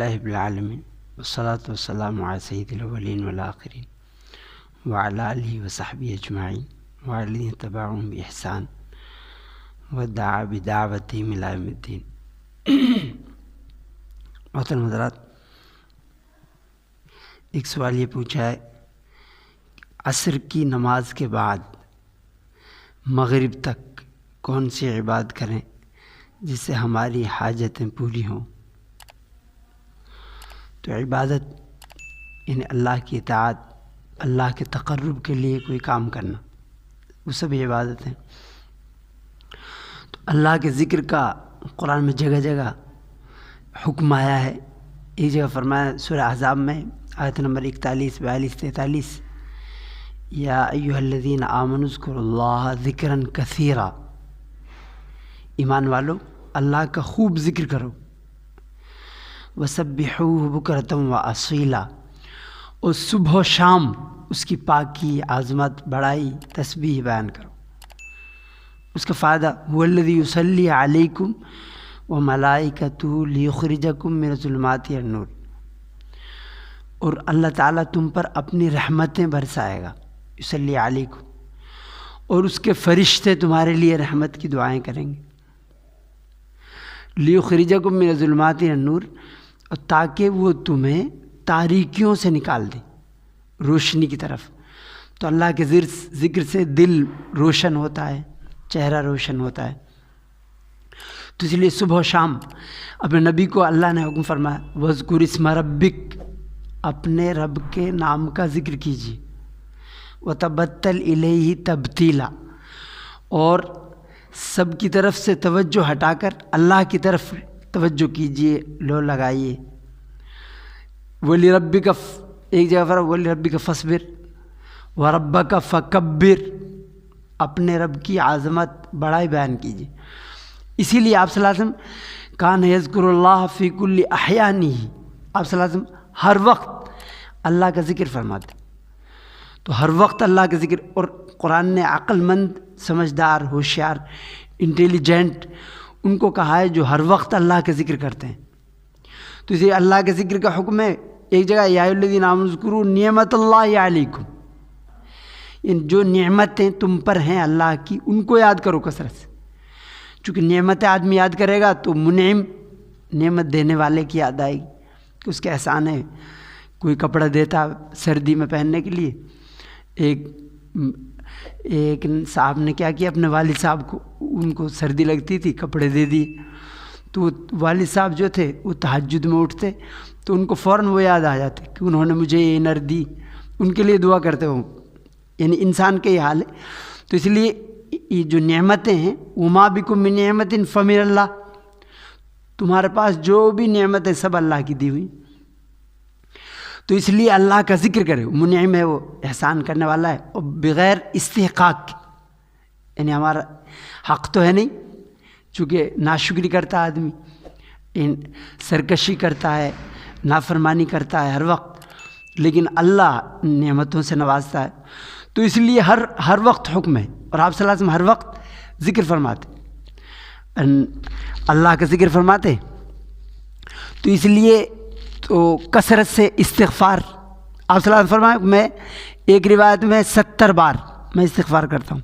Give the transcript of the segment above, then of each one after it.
للہ رب العالمین والصلاة والسلام علی سید الاولین والآخرین وعلی آلہ وصحبہ اجمعین وعلی الذین تبعہم بإحسان ودعا بدعوتہم الی یوم الدین۔ محترم حضرات، ایک سوال یہ پوچھا ہے، عصر کی نماز کے بعد مغرب تک کون سی عبادت کریں جس سے ہماری حاجتیں پوری ہوں؟ تو عبادت یعنی اللہ کی اطاعت، اللہ کے تقرب کے لیے کوئی کام کرنا، وہ سب عبادت ہیں۔ تو اللہ کے ذکر کا قرآن میں جگہ جگہ حکم آیا ہے۔ ایک جگہ فرمایا سورہ احزاب میں آیت نمبر 41، 42، 43، یا ایھا الذین آمنوا اذکروا اللہ ذکرا کثیرا، ایمان والو اللہ کا خوب ذکر کرو، وسبحوہ بکرۃ واصیلا، اور صبح و شام اس کی پاکی، عظمت، بڑائی، تسبیح بیان کرو۔ اس کا فائدہ هو الذی یصلی علیکم وملائکتہ لیخرجکم من الظلمات الی النور، اور اللہ تعالیٰ تم پر اپنی رحمتیں برسائے گا، یصلی علیکم، اور اس کے فرشتے تمہارے لیے رحمت کی دعائیں کریں گے، لیخرجکم من الظلمات الی النور، اور تاکہ وہ تمہیں تاریکیوں سے نکال دیں روشنی کی طرف۔ تو اللہ کے ذکر سے دل روشن ہوتا ہے، چہرہ روشن ہوتا ہے۔ تو اس لیے صبح و شام اپنے نبی کو اللہ نے حکم فرمایا، وَاذْكُرِ اسْمَ رَبِّكَ، اپنے رب کے نام کا ذکر کیجیے، وَتَبَتَّلْ إِلَيْهِ تَبْتِيلًا، اور سب کی طرف سے توجہ ہٹا کر اللہ کی طرف توجہ کیجیے، لو لگائیے۔ وَلِرَبِّكَ، ایک جگہ پر وَلِرَبِّكَ فَاصْبِرْ وَرَبَّكَ فَكَبِّرْ، اپنے رب کی عظمت بڑائی بیان کیجیے۔ اسی لیے آپ صلی اللہ علیہ وسلم کان یذکر اللہ فی کل احیانہ، آپ صلی اللہ علیہ وسلم ہر وقت اللہ کا ذکر فرماتے۔ تو ہر وقت اللہ کا ذکر، اور قرآن نے عقل مند، سمجھدار، ہوشیار، انٹیلیجنٹ ان کو کہا ہے جو ہر وقت اللہ کا ذکر کرتے ہیں۔ تو اسی اللہ کے ذکر کا حکم ہے۔ ایک جگہ یا ایھا الذین آمنوا اذکروا نعمت اللہ علیکم، ان جو نعمتیں تم پر ہیں اللہ کی، ان کو یاد کرو کثرت سے، چونکہ نعمت آدمی یاد کرے گا تو منعم، نعمت دینے والے کی یاد آئے گی کہ اس کے احسان ہے۔ کوئی کپڑا دیتا سردی میں پہننے کے لیے، ایک صاحب نے کیا کیا، اپنے والد صاحب کو، ان کو سردی لگتی تھی، کپڑے دے دیے۔ تو والد صاحب جو تھے وہ تہجد میں اٹھتے تو ان کو فوراً وہ یاد آ جاتے کہ انہوں نے مجھے یہ انر دی، ان کے لیے دعا کرتے ہوں۔ یعنی انسان کا یہ حال ہے۔ تو اس لیے یہ جو نعمتیں ہیں، وما بکم من نعمت فمن اللہ، تمہارے پاس جو بھی نعمتیں سب اللہ کی دی ہوئی۔ تو اس لیے اللہ کا ذکر کرے، منعم ہے، وہ احسان کرنے والا ہے، اور بغیر استحقاق کے، یعنی ہمارا حق تو ہے نہیں، چونکہ ناشکری کرتا ہے آدمی، سرکشی کرتا ہے، نافرمانی کرتا ہے ہر وقت، لیکن اللہ نعمتوں سے نوازتا ہے۔ تو اس لیے ہر وقت حکم ہے، اور آپ صلی اللہ علیہ وسلم ہر وقت ذکر فرماتے، اللہ کا ذکر فرماتے۔ تو اس لیے تو کثرت سے استغفار، آپ صلی اللہ علیہ وسلم فرمایا، میں ایک روایت میں 70 بار میں استغفار کرتا ہوں،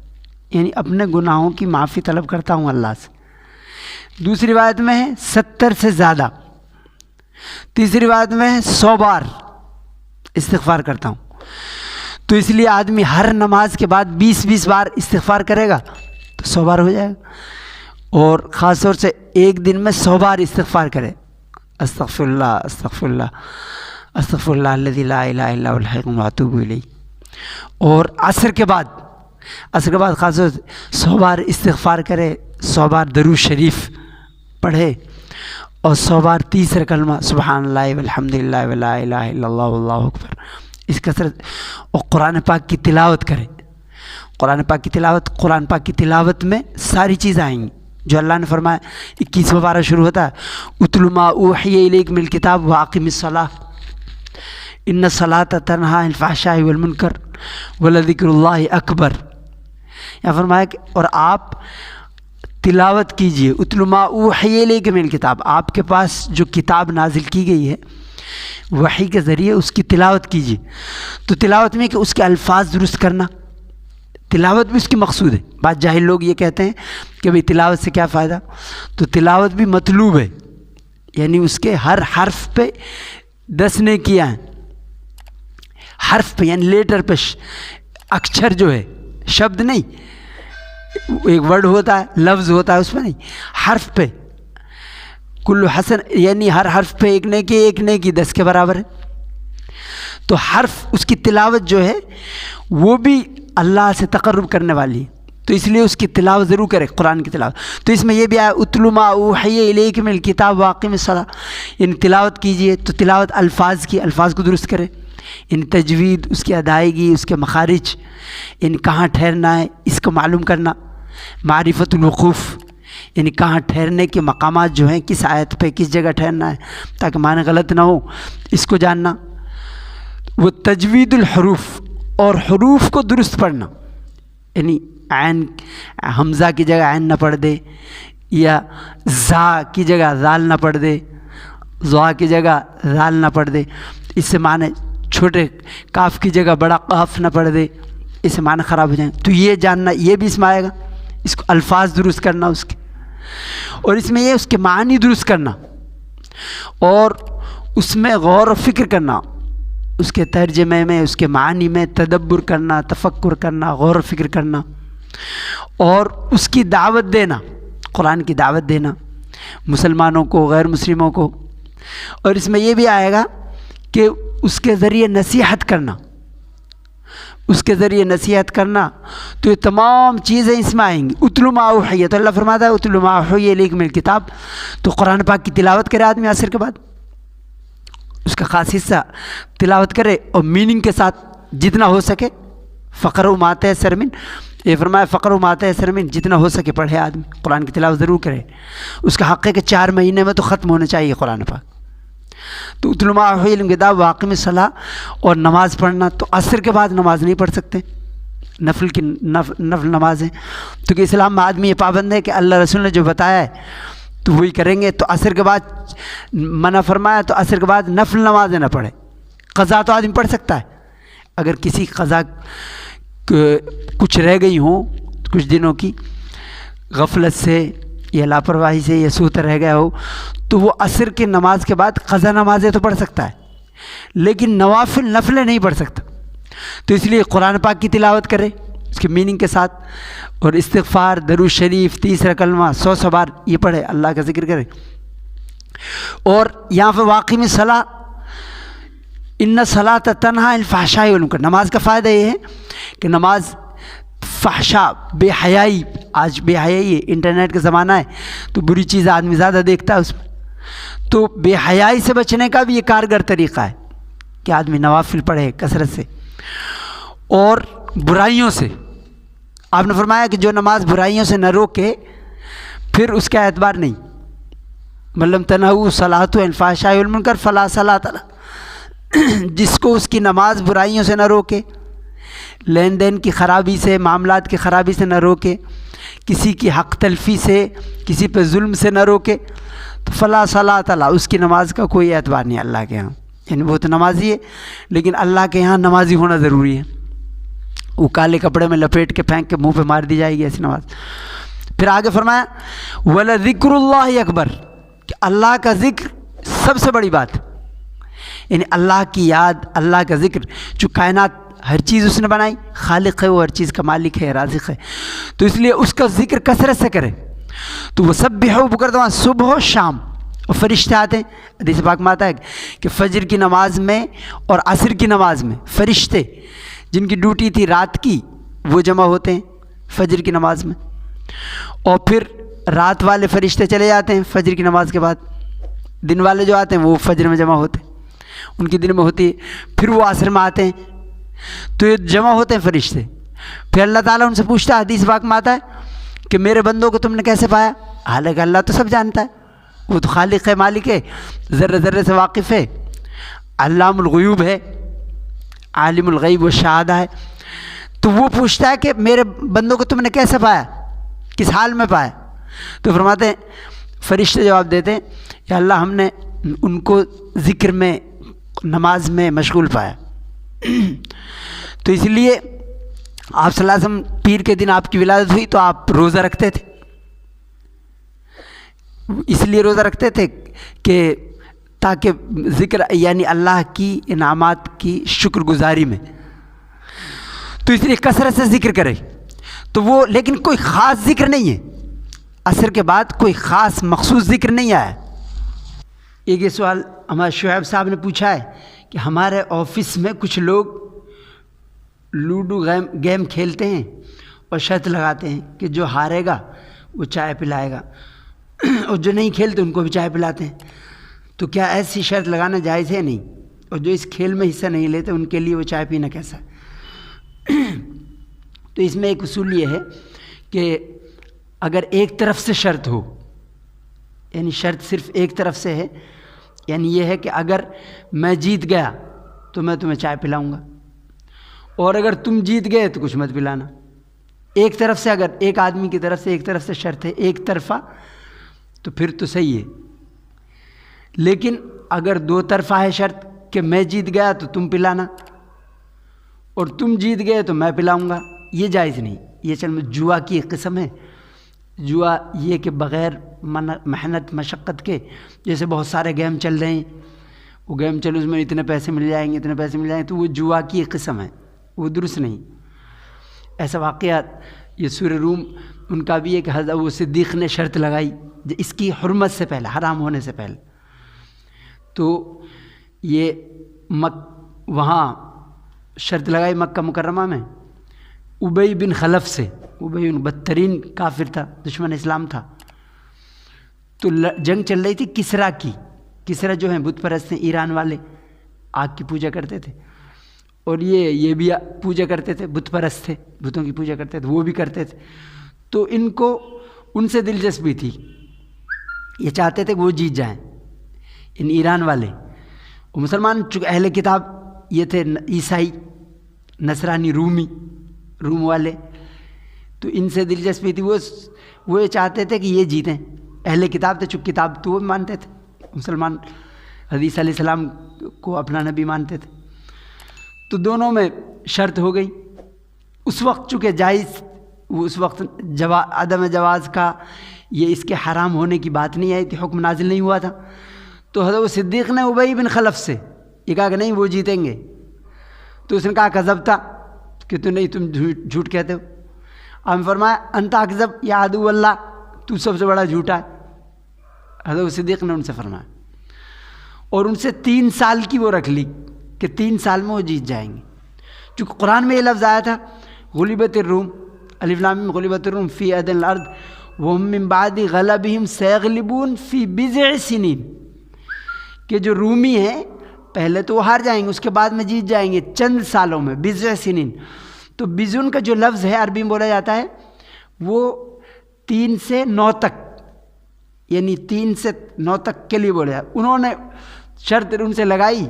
یعنی اپنے گناہوں کی معافی طلب کرتا ہوں اللہ سے۔ دوسری روایت میں ہے 70 سے زیادہ، تیسری روایت میں ہے 100 بار استغفار کرتا ہوں۔ تو اس لیے آدمی ہر نماز کے بعد 20 بار استغفار کرے گا تو 100 بار ہو جائے گا، اور خاص طور سے ایک دن میں 100 بار استغفار کرے، استغفر اللہ استغفر اللہ استغفر اللہ الذی لا الہ الا هو الحی القیوم واتوب الیہ۔ اور عصر کے بعد خاص طور سے 100 بار استغفار کرے، 100 بار درود شریف پڑھے، اور 100 بار تیسرا کلمہ سبحان اللہ والحمد للہ ولا الہ الا اللہ واللہ اکبر، اس کثرت، اور قرآن پاک کی تلاوت کرے۔ قرآن پاک کی تلاوت میں ساری چیزیں آئیں گی جو اللہ نے فرمایا۔ 21واں پارہ شروع ہوتا ہے، اتل ما اوحی الیک من الکتاب واقم الصلاۃ ان الصلاۃ تنہی عن الفحشاء والمنکر ولذکر اللہ اکبر۔ یا فرمایا کہ اور آپ تلاوت کیجئے. اتل ما اوحی الیک من الکتاب، آپ کے پاس جو کتاب نازل کی گئی ہے وحی کے ذریعے اس کی تلاوت کیجئے. تو تلاوت میں کہ اس کے الفاظ درست کرنا، تلاوت بھی اس کی مقصود ہے. بعض جاہل لوگ یہ کہتے ہیں کہ بھئی تلاوت سے کیا فائدہ، تو تلاوت بھی مطلوب ہے، یعنی اس کے ہر حرف پہ 10 نیکیاں ہیں. حرف پہ یعنی لیٹر پہ، اکچھر جو ہے، شبد نہیں، ایک ورڈ ہوتا ہے، لفظ ہوتا ہے، اس پہ نہیں، حرف پہ. کل حسن یعنی ہر حرف پہ ایک نیکی 10 کے برابر ہے. تو حرف اس کی تلاوت جو ہے وہ بھی اللہ سے تقرب کرنے والی ہے، تو اس لیے اس کی تلاوت ضرور کرے، قرآن کی تلاوت. تو اس میں یہ بھی آیا اتل ما اوحی الیک من الکتاب واقم الصلاۃ، یعنی تلاوت کیجئے. تو تلاوت الفاظ کی، الفاظ کو درست کرے، یعنی تجوید، اس کی ادائیگی، اس کے مخارج، یعنی کہاں ٹھہرنا ہے اس کو معلوم کرنا. معرفت الوقوف یعنی کہاں ٹھہرنے کے مقامات جو ہیں، کس آیت پہ کس جگہ ٹھہرنا ہے تاکہ معنی غلط نہ ہو، اس کو جاننا. وہ تجوید الحروف، اور حروف کو درست پڑھنا، یعنی عین حمزہ کی جگہ عین نہ پڑھ دے، یا زا کی جگہ ذال نہ پڑھ دے، ضا کی جگہ ذال نہ پڑھ دے، اس سے معنی چھوٹے کاف کی جگہ بڑا قاف نہ پڑھ دے، اس سے معنی خراب ہو جائیں. تو یہ جاننا، یہ بھی اس میں آئے گا. اس کو الفاظ درست کرنا اس کے، اور اس میں یہ اس کے معنی درست کرنا، اور اس میں غور و فکر کرنا، اس کے ترجمے میں، اس کے معنی میں تدبر کرنا، تفکر کرنا، غور و فکر کرنا، اور اس کی دعوت دینا، قرآن کی دعوت دینا مسلمانوں کو، غیر مسلموں کو. اور اس میں یہ بھی آئے گا کہ اس کے ذریعے نصیحت کرنا، اس کے ذریعے نصیحت کرنا. تو یہ تمام چیزیں اس میں آئیں گی. اتل ما اوحی، تو اللہ فرماتا ہے اتل ما اوحی الیک من الکتاب. تو قرآن پاک کی تلاوت کرے آدمی عصر کے بعد، اس کا خاص حصہ تلاوت کرے، اور میننگ کے ساتھ جتنا ہو سکے. فقرؤ ما تیسر من، یہ فرمایا فقرؤ ما تیسر من، جتنا ہو سکے پڑھے آدمی، قرآن کی تلاوت ضرور کرے. اس کا حق ہے کہ 4 مہینے میں تو ختم ہونا چاہیے قرآن پاک. تو اتل ما اوحی الیک من الکتاب واقم الصلاۃ، اور نماز پڑھنا. تو عصر کے بعد نماز نہیں پڑھ سکتے، نفل نمازیں. تو کہ اسلام میں آدمی یہ پابند ہے کہ اللہ رسول نے جو بتایا ہے تو وہی کریں گے. تو عصر کے بعد منع فرمایا، تو عصر کے بعد نفل نمازیں نہ پڑھیں. قضا تو آدمی پڑھ سکتا ہے، اگر کسی قضا کچھ رہ گئی ہوں کچھ دنوں کی، غفلت سے یا لاپرواہی سے یا سوتا رہ گیا ہو، تو وہ عصر کی نماز کے بعد قضا نمازیں تو پڑھ سکتا ہے، لیکن نفلیں نہیں پڑھ سکتا. تو اس لیے قرآن پاک کی تلاوت کرے اس کے میننگ کے ساتھ، اور استغفار، درود شریف، 30 کلمہ 100 بار یہ پڑھے، اللہ کا ذکر کرے. اور یہاں پہ واقعی میں صلاۃ، ان الصلاۃ تنہی عن الفحشاء والمنکر. نماز کا فائدہ یہ ہے کہ نماز فحشا، بے حیائی، آج بے حیائی ہے، انٹرنیٹ کا زمانہ ہے تو بری چیز آدمی زیادہ دیکھتا ہے اس میں. تو بے حیائی سے بچنے کا بھی یہ کارگر طریقہ ہے کہ آدمی نوافل پڑھے کثرت سے. اور برائیوں سے، آپ نے فرمایا کہ جو نماز برائیوں سے نہ روکے پھر اس کا اعتبار نہیں. ملم تنہوا صلاۃ عن الفحشاء والمنکر فلا صلاۃ لہ. جس کو اس کی نماز برائیوں سے نہ روکے، لین دین کی خرابی سے، معاملات کی خرابی سے نہ روکے، کسی کی حق تلفی سے، کسی پہ ظلم سے نہ روکے، تو فلا صلاۃ لہ، اس کی نماز کا کوئی اعتبار نہیں اللہ کے ہاں. یعنی وہ تو نمازی ہے لیکن اللہ کے ہاں نمازی ہونا ضروری ہے. وہ کالے کپڑے میں لپیٹ کے پھینک کے منہ پہ مار دی جائے گی ایسی نماز. پھر آگے فرمایا وَلَذِكْرُ اللَّهِ اکبر، کہ اللہ کا ذکر سب سے بڑی بات، یعنی اللہ کی یاد، اللہ کا ذکر. جو کائنات ہر چیز اس نے بنائی، خالق ہے وہ، ہر چیز کا مالک ہے، رازق ہے، تو اس لیے اس کا ذکر کثرت سے کرے. تو وَسَبِّحُوا بُكْرَةً، صبح و شام. اور فرشتے آتے ہیں، حدیث پاک میں آتا ہے کہ فجر کی نماز میں اور عصر کی نماز میں فرشتے جن کی ڈیوٹی تھی رات کی وہ جمع ہوتے ہیں فجر کی نماز میں. اور پھر رات والے فرشتے چلے جاتے ہیں فجر کی نماز کے بعد. دن والے جو آتے ہیں وہ فجر میں جمع ہوتے ہیں، ان کی دن میں ہوتی ہے. پھر وہ عصر میں آتے ہیں تو یہ جمع ہوتے ہیں فرشتے. پھر اللہ تعالیٰ ان سے پوچھتا ہے، حدیث پاک میں آتا ہے کہ میرے بندوں کو تم نے کیسے پایا؟ حالانکہ اللہ تو سب جانتا ہے، وہ تو خالق ہے، مالک ہے، ذرے ذرے سے واقف ہے، علام الغیوب ہے، عالم الغیب و شہادہ ہے. تو وہ پوچھتا ہے کہ میرے بندوں کو تم نے کیسے پایا، کس حال میں پایا؟ تو فرماتے ہیں فرشتے جواب دیتے ہیں یا اللہ ہم نے ان کو ذکر میں نماز میں مشغول پایا. تو اس لیے آپ صلی اللہ علیہ وسلم پیر کے دن آپ کی ولادت ہوئی تو آپ روزہ رکھتے تھے. اس لیے روزہ رکھتے تھے کہ تاکہ ذکر یعنی اللہ کی انعامات کی شکر گزاری میں، تو اس لیے کثرت سے ذکر کرے. تو وہ لیکن کوئی خاص ذکر نہیں ہے، عصر کے بعد کوئی خاص مخصوص ذکر نہیں آیا. ایک یہ سوال ہمارے شعیب صاحب نے پوچھا ہے کہ ہمارے آفس میں کچھ لوگ لوڈو گیم کھیلتے ہیں اور شرط لگاتے ہیں کہ جو ہارے گا وہ چائے پلائے گا اور جو نہیں کھیلتے ان کو بھی چائے پلاتے ہیں. تو کیا ایسی شرط لگانا جائز ہے؟ نہیں. اور جو اس کھیل میں حصہ نہیں لیتے ان کے لیے وہ چائے پینا کیسا؟ تو اس میں ایک اصول یہ ہے کہ اگر ایک طرف سے شرط ہو، یعنی شرط صرف ایک طرف سے ہے، یعنی یہ ہے کہ اگر میں جیت گیا تو میں تمہیں چائے پلاؤں گا، اور اگر تم جیت گئے تو کچھ مت پلانا. ایک طرف سے اگر ایک آدمی کی طرف سے ایک طرف سے شرط ہے ایک طرفہ تو پھر تو صحیح ہے. لیکن اگر دو طرفہ ہے شرط کہ میں جیت گیا تو تم پلانا اور تم جیت گئے تو میں پلاؤں گا، یہ جائز نہیں. یہ چل جوا کی ایک قسم ہے. جوا یہ کہ بغیر محنت مشقت کے، جیسے بہت سارے گیم چل رہے ہیں، وہ گیم چلو اس میں اتنے پیسے مل جائیں گے اتنے پیسے مل جائیں گے، تو وہ جوا کی ایک قسم ہے، وہ درست نہیں. ایسا واقعات یہ سورہ روم ان کا بھی ہے کہ حضرت ابو صدیق نے شرط لگائی اس کی حرمت سے پہلے، حرام ہونے سے پہلے. تو یہ وہاں شرط لگائی مکہ مکرمہ میں ابی بن خلف سے. ابی بدترین کافر تھا، دشمن اسلام تھا. تو جنگ چل رہی تھی کسرا کی. کسرا جو ہیں بت پرست ہیں، ایران والے، آگ کی پوجا کرتے تھے، اور یہ بھی پوجا کرتے تھے، بت پرست تھے، بتوں کی پوجا کرتے تھے، وہ بھی کرتے تھے. تو ان کو ان سے دلچسپی تھی، یہ چاہتے تھے کہ وہ جیت جائیں، ان ایران والے. وہ مسلمان چونکہ اہل کتاب یہ تھے، عیسائی نصرانی روم والے، تو ان سے دلچسپی تھی، وہ یہ چاہتے تھے کہ یہ جیتیں. اہل کتاب تھے، چونکہ کتاب تو وہ بھی مانتے تھے، مسلمان حدیث علیہ السلام کو اپنا نبی مانتے تھے. تو دونوں میں شرط ہو گئی. اس وقت چونکہ جائز، اس وقت عدم جواز کا، یہ اس کے حرام ہونے کی بات نہیں آئی تھی، حکم نازل نہیں ہوا تھا. تو حضرت صدیق نے ابی بن خلف سے یہ کہا کہ نہیں وہ جیتیں گے. تو اس نے کہا کذبتا، کہ تو نہیں، تم جھوٹ کہتے ہو. آپ نے فرمایا انت اکذب یا عدو اللہ، تو سب سے بڑا جھوٹا ہے. حضرت صدیق نے ان سے فرمایا، اور ان سے 3 سال کی وہ رکھ لی کہ 3 سال میں وہ جیت جائیں گے. چونکہ قرآن میں یہ لفظ آیا تھا غلبت الروم، الف لام میم، غلبت الروم فی ادنی الارض وهم من بعد غلبهم سیغلبون فی بضع سنین، کہ جو رومی ہیں پہلے تو وہ ہار جائیں گے، اس کے بعد میں جیت جائیں گے چند سالوں میں، بضع سنین. تو بزن کا جو لفظ ہے عربی میں بولا جاتا ہے وہ 3 سے 9 تک، یعنی 3 سے 9 تک کے لیے بولا جاتا. انہوں نے شرط ان سے لگائی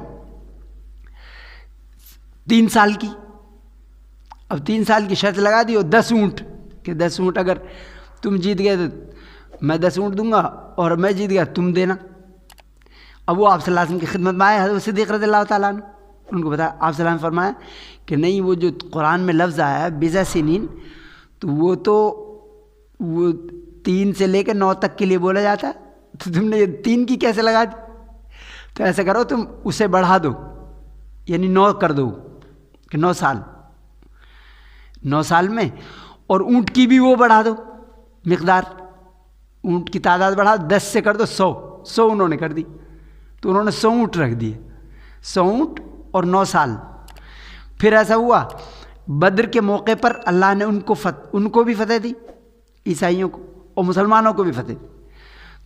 3 سال کی. اب 3 سال کی شرط لگا دی، اور 10 اونٹ، کہ 10 اونٹ اگر تم جیت گئے تو میں 10 اونٹ دوں گا، اور میں جیت گیا تم دینا. اب وہ آپ صلی اللہ علیہ وسلم کی خدمت میں آئے، حضرت صدیق رضی اللہ تعالیٰ عنہ، ان کو بتایا. آپ صلی اللہ علیہ وسلم نے فرمایا کہ نہیں، وہ جو قرآن میں لفظ آیا ہے بضع سنین، تو وہ 3 سے لے کے 9 تک کے لیے بولا جاتا ہے، تو تم نے یہ 3 کی کیسے لگا دی؟ تو ایسا کرو تم اسے بڑھا دو، یعنی 9 کر دو، کہ 9 سال، 9 سال میں. اور اونٹ کی بھی وہ بڑھا دو مقدار، اونٹ کی تعداد بڑھا، 10 سے کر دو 100 انہوں نے کر دی. تو انہوں نے 100 اونٹ رکھ دیے، 100 اونٹ اور 9 سال. پھر ایسا ہوا بدر کے موقع پر اللہ نے ان کو بھی فتح دی، عیسائیوں کو، اور مسلمانوں کو بھی فتح دی.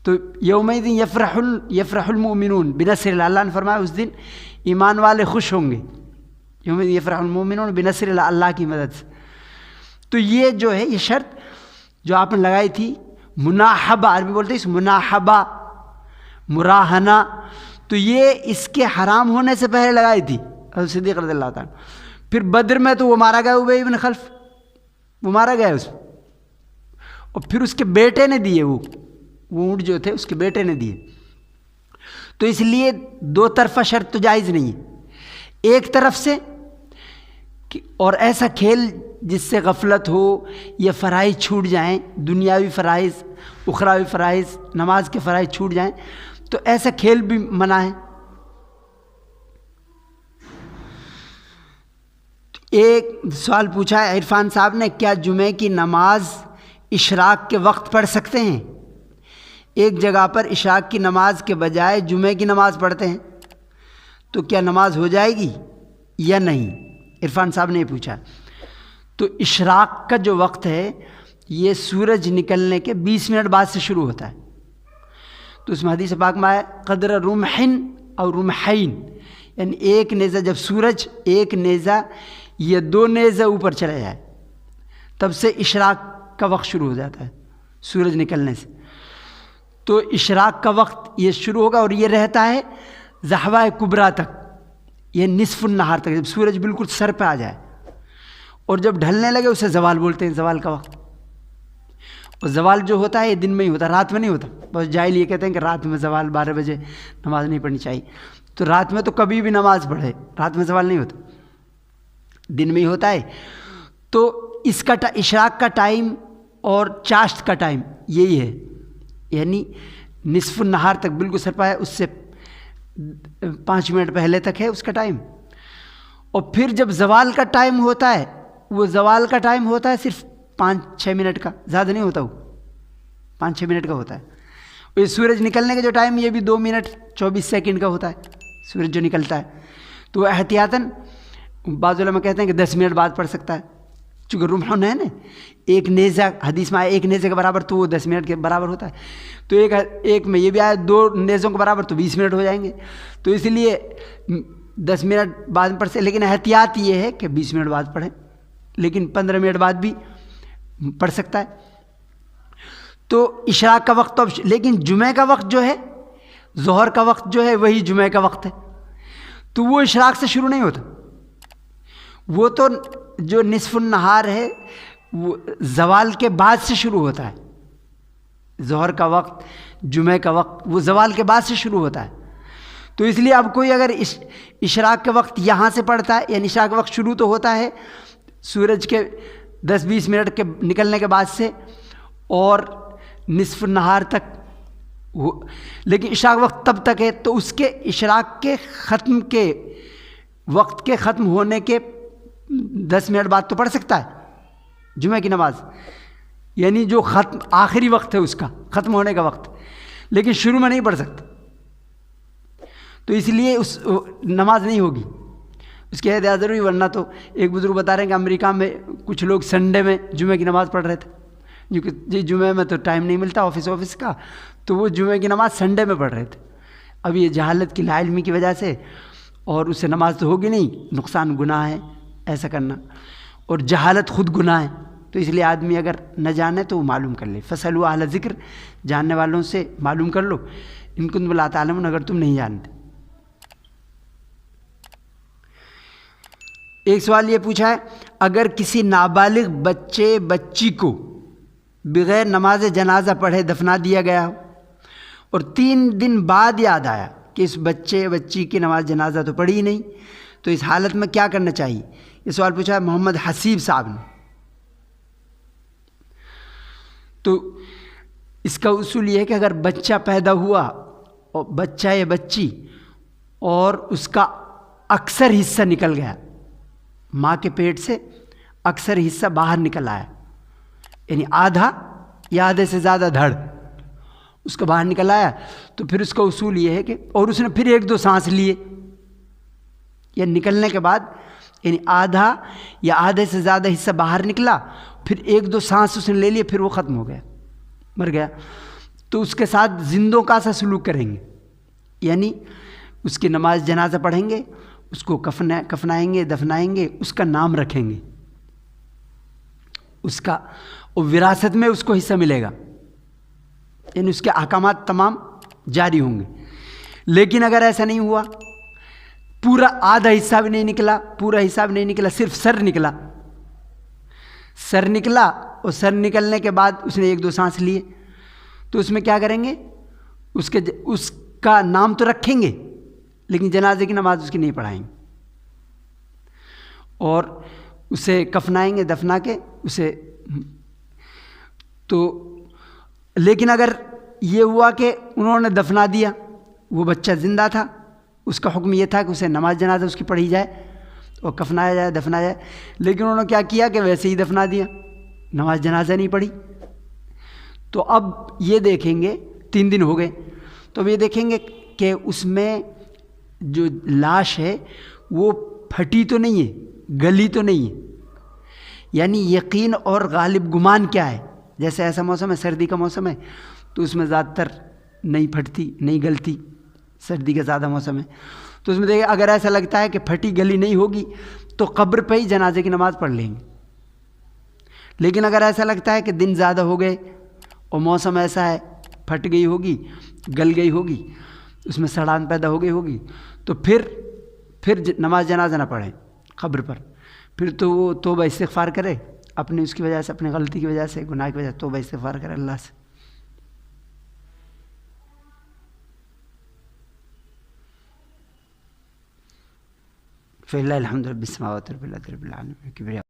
تو یومئذ یفرح المؤمنون بنصر اللہ، اللہ نے فرمایا اس دن ایمان والے خوش ہوں گے. یومئذ یفرح المؤمنون بنصر اللہ، اللہ کی مدد سے. تو یہ جو ہے یہ شرط جو آپ نے لگائی تھی، مناحبہ عربی بولتے ہیں اس مناحبہ، مراہنہ، تو یہ اس کے حرام ہونے سے پہلے لگائی تھی حضرت صدیق رضی اللہ تعالیٰ. پھر بدر میں تو وہ مارا گیا ابی بن خلف، وہ مارا گیا اس میں، اور پھر اس کے بیٹے نے دیے، وہ اونٹ جو تھے اس کے بیٹے نے دیے. تو اس لیے دو طرفہ شرط تو جائز نہیں ہے. ایک طرف سے اور ایسا کھیل جس سے غفلت ہو یا فرائض چھوٹ جائیں، دنیاوی فرائض، اخروی فرائض، نماز کے فرائض چھوٹ جائیں، تو ایسا کھیل بھی منع ہے. ایک سوال پوچھا ہے عرفان صاحب نے، کیا جمعے کی نماز اشراق کے وقت پڑھ سکتے ہیں؟ ایک جگہ پر اشراق کی نماز کے بجائے جمعے کی نماز پڑھتے ہیں، تو کیا نماز ہو جائے گی یا نہیں؟ عرفان صاحب نے یہ پوچھا. تو اشراق کا جو وقت ہے یہ سورج نکلنے کے 20 منٹ بعد سے شروع ہوتا ہے. تو اس میں حدیث پاک میں آیا قدر رمحن اور رمحین، یعنی ایک نیزہ، جب سورج ایک نیزہ یا دو نیزہ اوپر چلا جائے تب سے اشراق کا وقت شروع ہو جاتا ہے سورج نکلنے سے. تو اشراق کا وقت یہ شروع ہوگا اور یہ رہتا ہے ضحوہ کبریٰ تک، یہ نصف النہار تک، جب سورج بالکل سر پہ آ جائے. اور جب ڈھلنے لگے اسے زوال بولتے ہیں، زوال کا وقت. اور زوال جو ہوتا ہے یہ دن میں ہی ہوتا ہے، رات میں نہیں ہوتا. بس جاہل یہ کہتے ہیں کہ رات میں زوال 12 بجے نماز نہیں پڑھنی چاہیے. تو رات میں تو کبھی بھی نماز پڑھے، رات میں زوال نہیں ہوتا، دن میں ہی ہوتا ہے. تو اس کا اشراق کا ٹائم اور چاشت کا ٹائم یہی ہے، یعنی نصف النہار تک بالکل سر پہ ہے، اس سے 5 منٹ پہلے تک ہے اس کا ٹائم. اور پھر جب زوال کا ٹائم ہوتا ہے، وہ زوال کا ٹائم ہوتا ہے صرف 5-6 منٹ کا، زیادہ نہیں ہوتا، وہ 5-6 منٹ کا ہوتا ہے. یہ سورج نکلنے کا جو ٹائم یہ بھی 2 منٹ 24 سیکنڈ کا ہوتا ہے سورج جو نکلتا ہے. تو احتیاطاً بعض علماء کہتے ہیں کہ 10 منٹ بعد پڑھ سکتا ہے، چونکہ رمحن ہے نا، ایک نیزہ حدیث میں آیا ایک نیزے کے برابر، تو وہ 10 منٹ کے برابر ہوتا ہے. تو ایک میں یہ بھی آیا 2 نیزوں کے برابر، تو 20 منٹ ہو جائیں گے. تو اس لیے 10 منٹ بعد میں پڑھ سکتے، لیکن احتیاط یہ ہے کہ 20 منٹ بعد پڑھیں، لیکن 15 منٹ بعد بھی پڑھ سکتا ہے. تو اشراق کا وقت تو لیکن جمعہ کا وقت جو ہے، ظہر کا وقت جو ہے وہی جمعہ کا وقت ہے. تو وہ اشراق سے شروع نہیں ہوتا، وہ تو جو نصف النہار ہے وہ زوال کے بعد سے شروع ہوتا ہے. ظہر کا وقت، جمعہ کا وقت وہ زوال کے بعد سے شروع ہوتا ہے. تو اس لیے اب کوئی اگر اشراق کے وقت یہاں سے پڑھتا ہے، یعنی اشراق کا وقت شروع تو ہوتا ہے سورج کے 10-20 منٹ کے نکلنے کے بعد سے اور نصف النہار تک، لیکن اشراق وقت تب تک ہے. تو اس کے اشراق کے ختم کے وقت کے ختم ہونے کے 10 منٹ بعد تو پڑھ سکتا ہے جمعہ کی نماز، یعنی جو ختم آخری وقت ہے اس کا ختم ہونے کا وقت، لیکن شروع میں نہیں پڑھ سکتا. تو اس لیے اس نماز نہیں ہوگی، اس کی احتیاط ضروری. ورنہ تو ایک بزرگ بتا رہے ہیں کہ امریکہ میں کچھ لوگ سنڈے میں جمعہ کی نماز پڑھ رہے تھے، کیونکہ جمعہ میں تو ٹائم نہیں ملتا آفس کا، تو وہ جمعہ کی نماز سنڈے میں پڑھ رہے تھے. اب یہ جہالت کی لا علمی کی وجہ سے، اور اس سے نماز تو ہوگی نہیں، نقصان گناہ ہے ایسا کرنا، اور جہالت خود گناہ ہے. تو اس لیے آدمی اگر نہ جانے تو وہ معلوم کر لے. فَاسْأَلُوا اہل ذکر، جاننے والوں سے معلوم کر لو، ان کنتم لا تعلمون، اگر تم نہیں جانتے. ایک سوال یہ پوچھا ہے، اگر کسی نابالغ بچے بچی کو بغیر نماز جنازہ پڑھے دفنا دیا گیا ہو اور 3 دن بعد یاد آیا کہ اس بچے بچی کی نماز جنازہ تو پڑھی ہی نہیں، تو اس حالت میں کیا کرنا چاہیے؟ یہ سوال پوچھا ہے محمد حسیب صاحب نے. تو اس کا اصول یہ ہے کہ اگر بچہ پیدا ہوا اور بچہ یا بچی اور اس کا اکثر حصہ نکل گیا، ماں کے پیٹ سے اکثر حصہ باہر نکل آیا، یعنی آدھا یا آدھے سے زیادہ دھڑ اس کا باہر نکل آیا، تو پھر اس کا اصول یہ ہے کہ اور اس نے پھر 1-2 سانس لیے، یا نکلنے کے بعد یعنی آدھا یا آدھے سے زیادہ حصہ باہر نکلا، پھر 1-2 سانس اس نے لے لیے، پھر وہ ختم ہو گیا، مر گیا. تو اس کے ساتھ زندوں کا سا سلوک کریں گے، یعنی اس کی نماز جنازہ پڑھیں گے، اس کو کفنائیں گے، دفنائیں گے، اس کا نام رکھیں گے، اس کا وراثت میں اس کو حصہ ملے گا، یعنی اس کے احکامات تمام جاری ہوں گے. لیکن اگر ایسا نہیں ہوا، پورا آدھا حصہ بھی نہیں نکلا، پورا حصہ بھی نہیں نکلا، صرف سر نکلا، سر نکلا اور سر نکلنے کے بعد اس نے 1-2 سانس لیے، تو اس میں کیا کریں گے، اس کا نام تو رکھیں گے لیکن جنازے کی نماز اس کی نہیں پڑھائیں گے، اور اسے کفنائیں گے، دفنا کے اسے. تو لیکن اگر یہ ہوا کہ انہوں نے دفنا دیا، وہ بچہ زندہ تھا، اس کا حکم یہ تھا کہ اسے نماز جنازہ اس کی پڑھی جائے اور کفنایا جائے، دفنایا جائے، لیکن انہوں نے کیا کیا کہ ویسے ہی دفنا دیا، نماز جنازہ نہیں پڑھی. تو اب یہ دیکھیں گے 3 دن ہو گئے، تو اب یہ دیکھیں گے کہ اس میں جو لاش ہے وہ پھٹی تو نہیں ہے، گلی تو نہیں ہے. یعنی یقین اور غالب گمان کیا ہے، جیسے ایسا موسم ہے، سردی کا موسم ہے تو اس میں زیادہ تر نہیں پھٹتی نہیں گلتی، سردی کا زیادہ موسم ہے تو اس میں دیکھیں اگر ایسا لگتا ہے کہ پھٹی گلی نہیں ہوگی تو قبر پہ ہی جنازے کی نماز پڑھ لیں گے. لیکن اگر ایسا لگتا ہے کہ دن زیادہ ہو گئے اور موسم ایسا ہے پھٹ گئی ہوگی، گل گئی ہوگی، اس میں سڑان پیدا ہو گئی ہوگی، تو پھر نماز جنازہ نہ پڑھیں قبر پر. پھر تو وہ توبہ استغفار کرے اپنی اس کی وجہ سے، اپنی غلطی کی وجہ سے، گناہ کی وجہ سے توبہ استغفار کرے اللہ سے. فللہ الحمد رب السماوات رب العالمین.